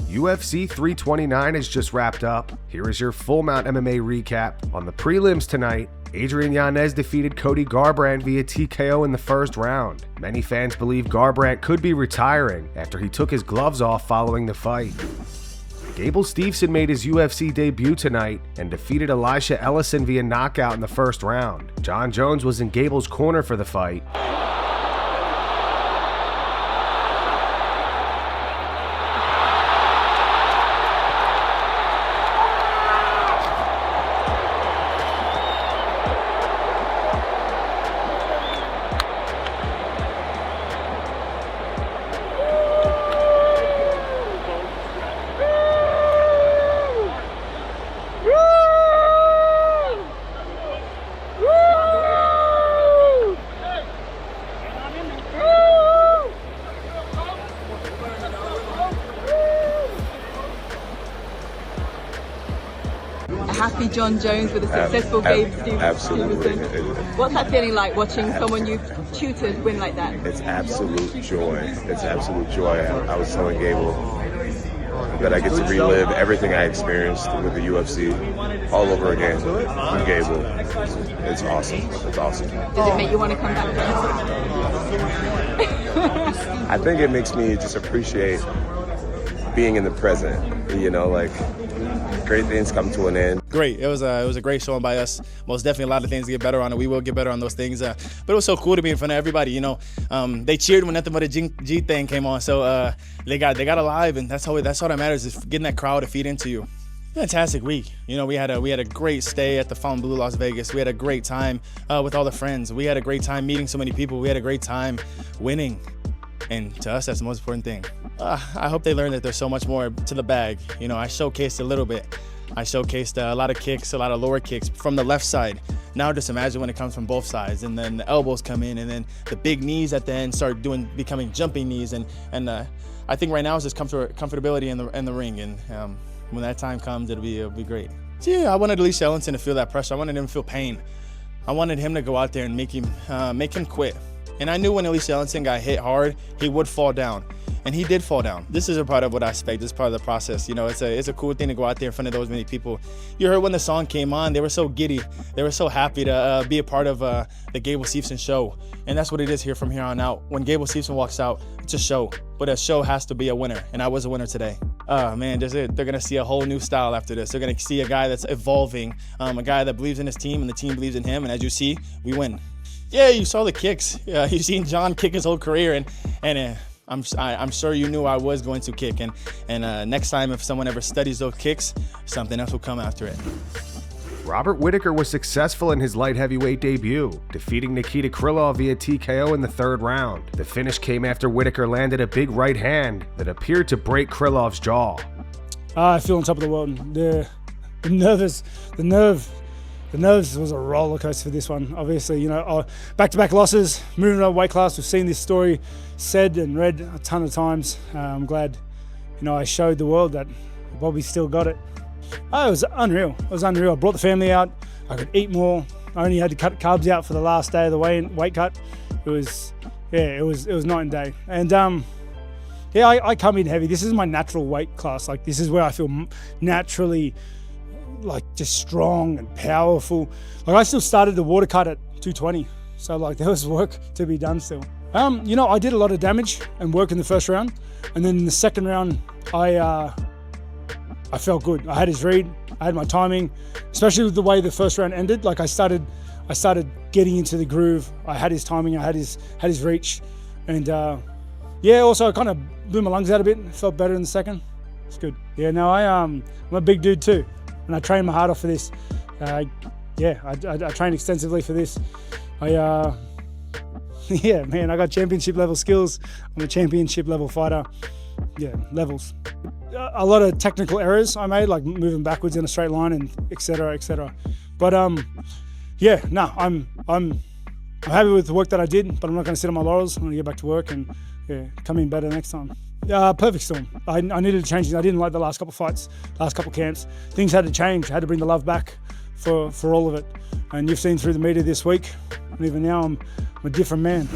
UFC 329 has just wrapped up. Here is your full mount MMA recap. On the prelims tonight, Adrian Yanez defeated Cody Garbrandt via TKO in the first round. Many fans believe Garbrandt could be retiring after he took his gloves off following the fight. Gable Steveson made his UFC debut tonight and defeated Elisha Ellison via knockout in the first round. John Jones was in Gable's corner for the fight. Happy John Jones with a successful Gable Steveson. Absolutely. What's that feeling like watching someone you've tutored win like that? It's absolute joy. It's absolute joy. I was telling Gable that I get to relive everything I experienced with the UFC all over again with Gable. It's awesome. It's awesome. Does it make you want to come back? I think it makes me just appreciate being in the present, you know, like great things come to an end. Great. It was a great showing by us. Most definitely a lot of things to get better on, and we will get better on those things. But it was so cool to be in front of everybody. You know, they cheered when nothing but a G thing came on. So they got alive, and that's all that matters, is getting that crowd to feed into you. Fantastic week. You know, we had a great stay at the Fontainebleau, Las Vegas. We had a great time with all the friends. We had a great time meeting so many people. We had a great time winning. And to us, that's the most important thing. I hope they learn that there's so much more to the bag. You know, I showcased a little bit. I showcased a lot of kicks, a lot of lower kicks from the left side. Now just imagine when it comes from both sides, and then the elbows come in, and then the big knees at the end start becoming jumping knees. And I think right now it's just comfortability in the ring. And when that time comes, it'll be great. So yeah, I wanted Elisha Ellison to feel that pressure. I wanted him to feel pain. I wanted him to go out there and make him quit. And I knew when Elisha Ellison got hit hard, he would fall down. And he did fall down. This is a part of what I expect. This is part of the process. You know, it's a cool thing to go out there in front of those many people. You heard when the song came on, they were so giddy. They were so happy to be a part of the Gable Steveson show. And that's what it is here from here on out. When Gable Steveson walks out, it's a show. But a show has to be a winner. And I was a winner today. Man, they're going to see a whole new style after this. They're going to see a guy that's evolving, a guy that believes in his team, and the team believes in him. And as you see, we win. Yeah, you saw the kicks. You've seen John kick his whole career, and I'm sure you knew I was going to kick. And next time, if someone ever studies those kicks, something else will come after it. Robert Whittaker was successful in his light heavyweight debut, defeating Nikita Krylov via TKO in the third round. The finish came after Whittaker landed a big right hand that appeared to break Krylov's jaw. I feel on top of the world. The nerves was a roller coaster for this one. Obviously, you know, back-to-back losses, moving up weight class. We've seen this story said and read a ton of times. I'm glad, you know, I showed the world that Bobby still got it. Oh, it was unreal. It was unreal. I brought the family out. I could eat more. I only had to cut carbs out for the last day of the weight cut. It was night and day. And yeah, I come in heavy. This is my natural weight class. Like, this is where I feel naturally like just strong and powerful. Like, I still started the water cut at 220, so like there was work to be done still. You know, I did a lot of damage and work in the first round, and then in the second round I felt good. I had his read, I had my timing, especially with the way the first round ended. Like, I started getting into the groove. I had his timing, I had his reach, and yeah, also I kind of blew my lungs out a bit. Felt better in the second. It's good. Yeah, no, I'm a big dude too. And I trained my heart off for this. Yeah, I trained extensively for this. Yeah, man, I got championship level skills. I'm a championship level fighter. Yeah, levels. A lot of technical errors I made, like moving backwards in a straight line and et cetera, et cetera. But yeah, no, I'm happy with the work that I did, but I'm not going to sit on my laurels. I'm going to get back to work and yeah, come in better next time. Perfect storm. I needed to change things. I didn't like the last couple of fights, last couple of camps. Things had to change. I had to bring the love back for all of it. And you've seen through the media this week, and even now I'm a different man.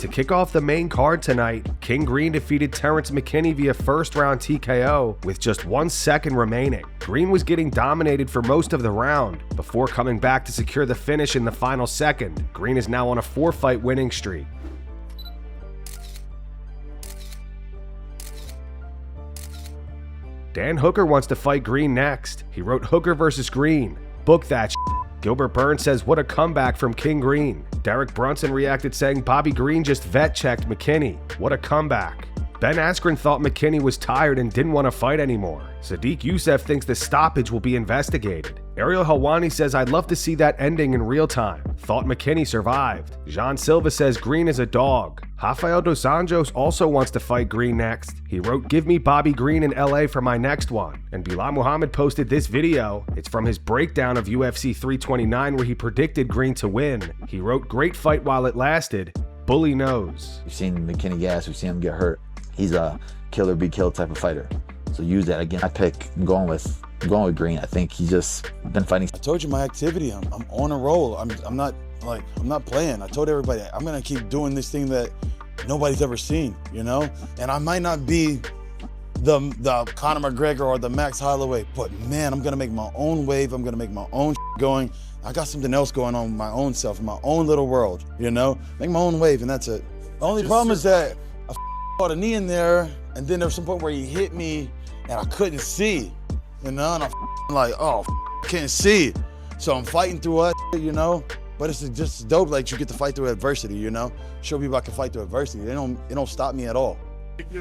To kick off the main card tonight, King Green defeated Terrence McKinney via first-round TKO with just 1 second remaining. Green was getting dominated for most of the round before coming back to secure the finish in the final second. Green is now on a 4-fight winning streak. Dan Hooker wants to fight Green next. He wrote Hooker versus Green. Book that shit. Gilbert Burns says, what a comeback from King Green. Derek Brunson reacted saying Bobby Green just vet-checked McKinney. What a comeback. Ben Askren thought McKinney was tired and didn't want to fight anymore. Sadiq Youssef thinks the stoppage will be investigated. Ariel Helwani says, I'd love to see that ending in real time. Thought McKinney survived. Jean Silva says Green is a dog. Rafael Dos Anjos also wants to fight Green next. He wrote, give me Bobby Green in LA for my next one. And Bilal Muhammad posted this video. It's from his breakdown of UFC 329 where he predicted Green to win. He wrote, great fight while it lasted. Bully knows. We've seen McKinney gas, we've seen him get hurt. He's a kill or be killed type of fighter. So use that again. I'm going with Green. I think he's just been fighting. I told you my activity. I'm on a roll. I'm not playing. I told everybody I'm gonna keep doing this thing that nobody's ever seen, you know? And I might not be the Conor McGregor or the Max Holloway, but man, I'm gonna make my own wave. I'm gonna make my own going. I got something else going on with my own self, in my own little world, you know? Make my own wave, and that's it. The only problem is that I caught a knee in there, and then there was some point where he hit me, and I couldn't see, you know? And I'm like, oh, can't see. So I'm fighting through it, you know? But it's just dope, like you get to fight through adversity, you know? Show people I can fight through adversity. It don't stop me at all.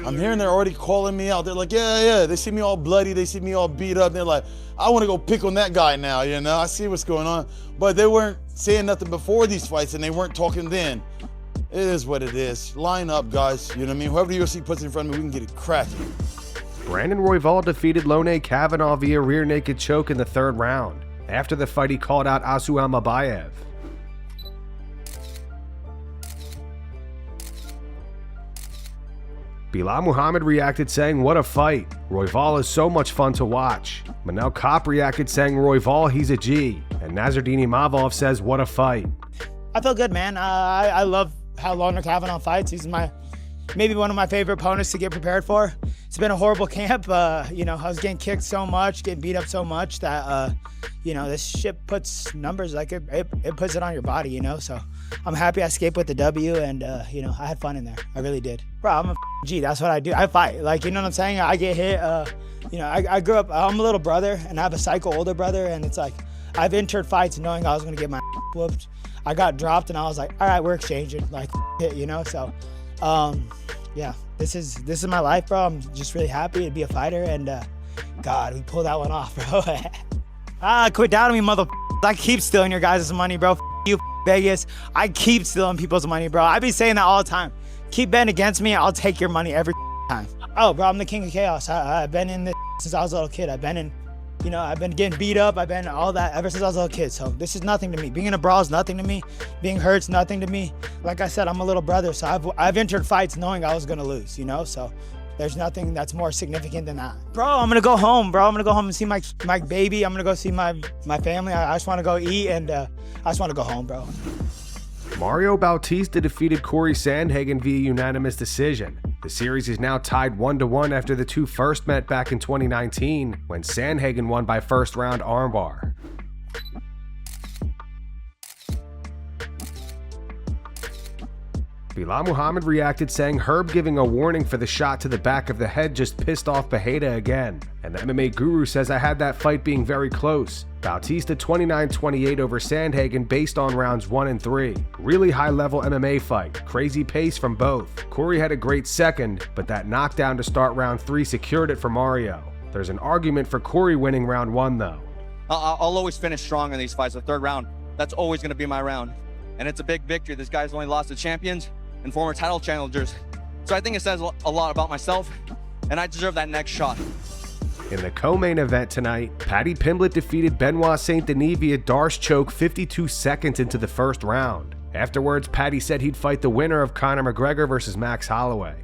I'm hearing they're already calling me out. They're like, yeah. They see me all bloody. They see me all beat up. They're like, I want to go pick on that guy now, you know? I see what's going on. But they weren't saying nothing before these fights, and they weren't talking then. It is what it is. Line up, guys. You know what I mean? Whoever the UFC puts in front of me, we can get it cracking. Brandon Royval defeated Lone Kavanagh via rear naked choke in the 3rd round. After the fight, he called out Asu Amabayev. Bilal Muhammad reacted saying, what a fight. Royval is so much fun to watch. Manel Kopp reacted saying, Royval, he's a G. And Nazardini Mavov says, what a fight. I feel good, man. I love how Lone Kavanagh fights. He's maybe one of my favorite opponents to get prepared for. It's been a horrible camp. You know, I was getting kicked so much, getting beat up so much that, you know, this shit puts numbers, like it puts it on your body, you know? So I'm happy I escaped with the W, and, you know, I had fun in there. I really did. Bro, I'm a G. That's what I do. I fight. Like, you know what I'm saying? I get hit. You know, I grew up, I'm a little brother, and I have a psycho older brother, and it's like, I've entered fights knowing I was going to get my whooped. I got dropped, and I was like, all right, we're exchanging, like, you know? So, yeah, this is my life, bro. I'm just really happy to be a fighter, and God, we pulled that one off, bro. Quit doubting me, mother. I keep stealing your guys' money, bro. You, Vegas. I keep stealing people's money, bro. I be saying that all the time. Keep betting against me, I'll take your money every time. Oh, bro, I'm the king of chaos. I've been in this since I was a little kid. I've been in, you know, I've been getting beat up. I've been all that ever since I was a little kid. So this is nothing to me. Being in a brawl is nothing to me. Being hurt's nothing to me. Like I said, I'm a little brother, so I've entered fights knowing I was gonna lose, you know? So there's nothing that's more significant than that. Bro, I'm gonna go home, bro. I'm gonna go home and see my baby. I'm gonna go see my family. I just wanna go eat, and I just wanna go home, bro. Mario Bautista defeated Cory Sandhagen via unanimous decision. The series is now tied 1-1 after the two first met back in 2019 when Sandhagen won by first round armbar. Bilal Muhammad reacted saying Herb giving a warning for the shot to the back of the head just pissed off Bejeda again. And the MMA Guru says I had that fight being very close. Bautista 29-28 over Sandhagen based on rounds 1 and 3. Really high level MMA fight. Crazy pace from both. Cory had a great second, but that knockdown to start round 3 secured it for Mario. There's an argument for Cory winning round 1 though. I'll always finish strong in these fights. The 3rd round, that's always going to be my round. And it's a big victory. This guy's only lost to champions and former title challengers. So I think it says a lot about myself, and I deserve that next shot. In the co-main event tonight, Paddy Pimblett defeated Benoit St. Denis via Darce choke 52 seconds into the 1st round. Afterwards, Paddy said he'd fight the winner of Conor McGregor versus Max Holloway.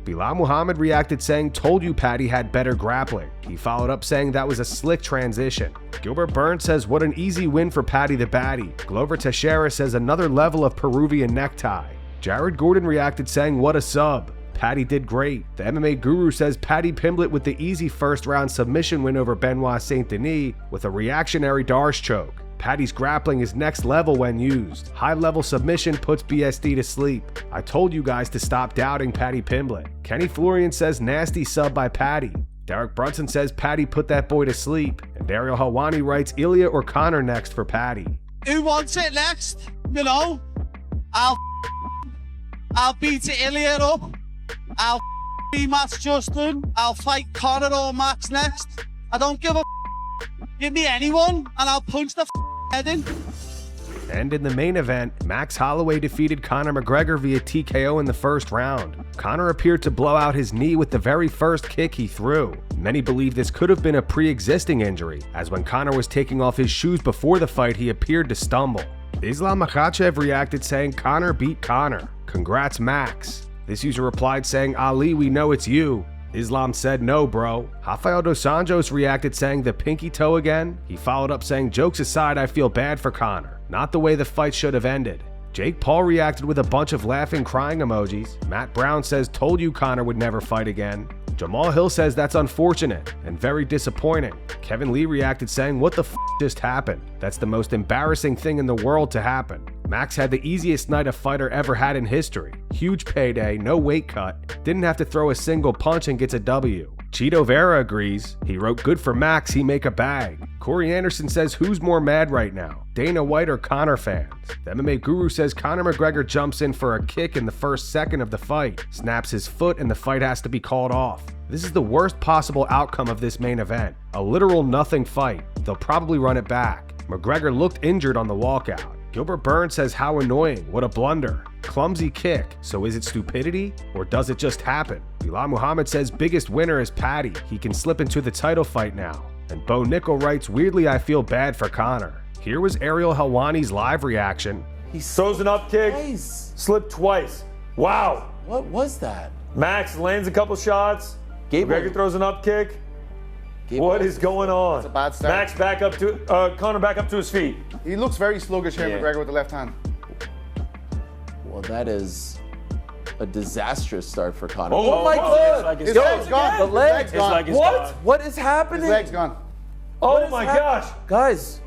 Bilal Muhammad reacted saying, "Told you Paddy had better grappling." He followed up saying that was a slick transition. Gilbert Burns says, "What an easy win for Paddy the Batty." Glover Teixeira says, "Another level of Peruvian necktie." Jared Gordon reacted saying, "What a sub. Paddy did great." The MMA Guru says Paddy Pimblett with the easy first-round submission win over Benoit St. Denis with a reactionary Darce choke. Paddy's grappling is next level when used. High-level submission puts BSD to sleep. I told you guys to stop doubting Paddy Pimblett. Kenny Florian says nasty sub by Paddy. Derek Brunson says Paddy put that boy to sleep. And Daryl Helwani writes Ilya or Conor next for Paddy. Who wants it next? You know, I'll beat Ilya up. I'll rematch Justin. I'll fight Conor or Max next. I don't give a give me anyone and I'll punch the head in. And in the main event, Max Holloway defeated Conor McGregor via TKO in the first round. Conor appeared to blow out his knee with the very first kick he threw. Many believe this could have been a pre-existing injury, as when Conor was taking off his shoes before the fight, he appeared to stumble. Islam Makhachev reacted saying, "Conor beat Conor. Congrats, Max." This user replied saying, "Ali, we know it's you." Islam said, "No, bro." Rafael dos Anjos reacted saying, "The pinky toe again?" He followed up saying, "Jokes aside, I feel bad for Conor. Not the way the fight should have ended." Jake Paul reacted with a bunch of laughing, crying emojis. Matt Brown says, "Told you Conor would never fight again." Jamal Hill says that's unfortunate and very disappointing. Kevin Lee reacted saying, "What the f just happened? That's the most embarrassing thing in the world to happen. Max had the easiest night a fighter ever had in history. Huge payday, no weight cut, didn't have to throw a single punch and gets a W." Cheeto Vera agrees. He wrote, "Good for Max, he make a bag." Corey Anderson says, "Who's more mad right now, Dana White or Conor fans?" The MMA Guru says Conor McGregor jumps in for a kick in the first second of the fight, snaps his foot, and the fight has to be called off. This is the worst possible outcome of this main event. A literal nothing fight. They'll probably run it back. McGregor looked injured on the walkout. Gilbert Burns says, "How annoying, what a blunder. Clumsy kick, so is it stupidity or does it just happen?" Bilal Muhammad says biggest winner is Paddy. He can slip into the title fight now. And Bo Nickel writes, "Weirdly, I feel bad for Conor." Here was Ariel Helwani's live reaction. He throws an up kick, slipped twice. Wow. What was that? Max lands a couple shots. Gable. McGregor throws an up kick. What is going on? It's a bad start. Max back up to Conor back up to his feet. He looks very sluggish here, McGregor, with the left hand. Well, that is a disastrous start for Conor. Oh my God! His leg's gone. The leg's gone. What? What is happening? His leg's gone. Oh my gosh! Guys.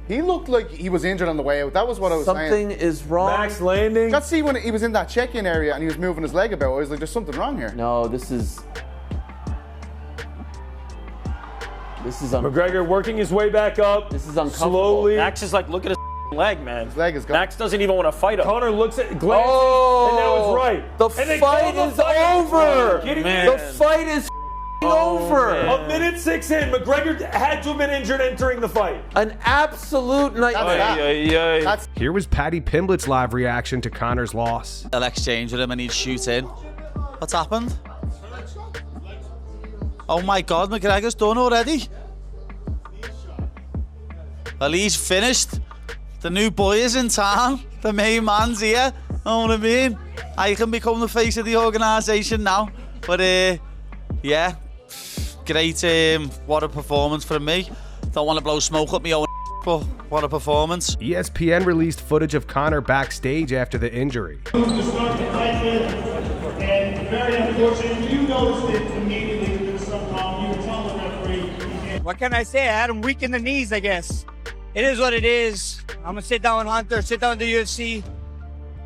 He looked like he was injured on the way out. That was what I was saying. Something is wrong. Max landing. Just see when he was in that check-in area and he was moving his leg about, I was like, there's something wrong here. No, this is McGregor working his way back up. This is uncomfortable. Slowly. Max is like, look at his leg, man. His leg is gone. Max doesn't even want to fight him. Conor looks at, glances, and now it's right. The And they fight call the is fight over. Man. The fight is over. Man. A minute 6 in, McGregor had to have been injured entering the fight. An absolute nightmare. Here was Paddy Pimblett's live reaction to Conor's loss. They'll exchange with him and he'd shoot in. What's happened? Oh my God, McGregor's done already. Well, he's finished. The new boy is in town. The main man's here. Know what I mean? I can become the face of the organisation now. But yeah, great. What a performance from me. Don't want to blow smoke up my own, but what a performance. ESPN released footage of Conor backstage after the injury. And very unfortunate, you noticed it immediately with some calm. You were telling the referee. What can I say? I had him weak in the knees, I guess. It is what it is. I'm gonna sit down with Hunter, sit down with the UFC.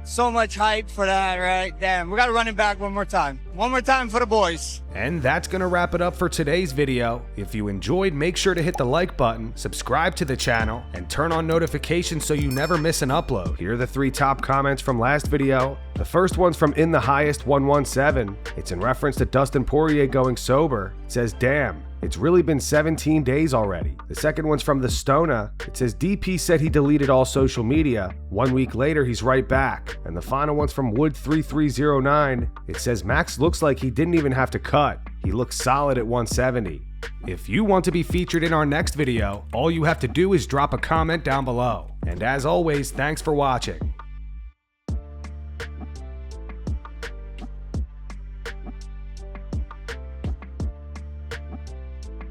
So much hype for that, right? Damn, we gotta run it back one more time. One more time for the boys. And that's gonna wrap it up for today's video. If you enjoyed, make sure to hit the like button, subscribe to the channel, and turn on notifications so you never miss an upload. Here are the 3 top comments from last video. The first one's from In the Highest 117. It's in reference to Dustin Poirier going sober. It says, "Damn, it's really been 17 days already." The second one's from The Stona. It says, "DP said he deleted all social media. 1 week later, he's right back." And the final one's from Wood3309. It says, "Max looks like he didn't even have to cut. He looks solid at 170. If you want to be featured in our next video, all you have to do is drop a comment down below. And as always, thanks for watching.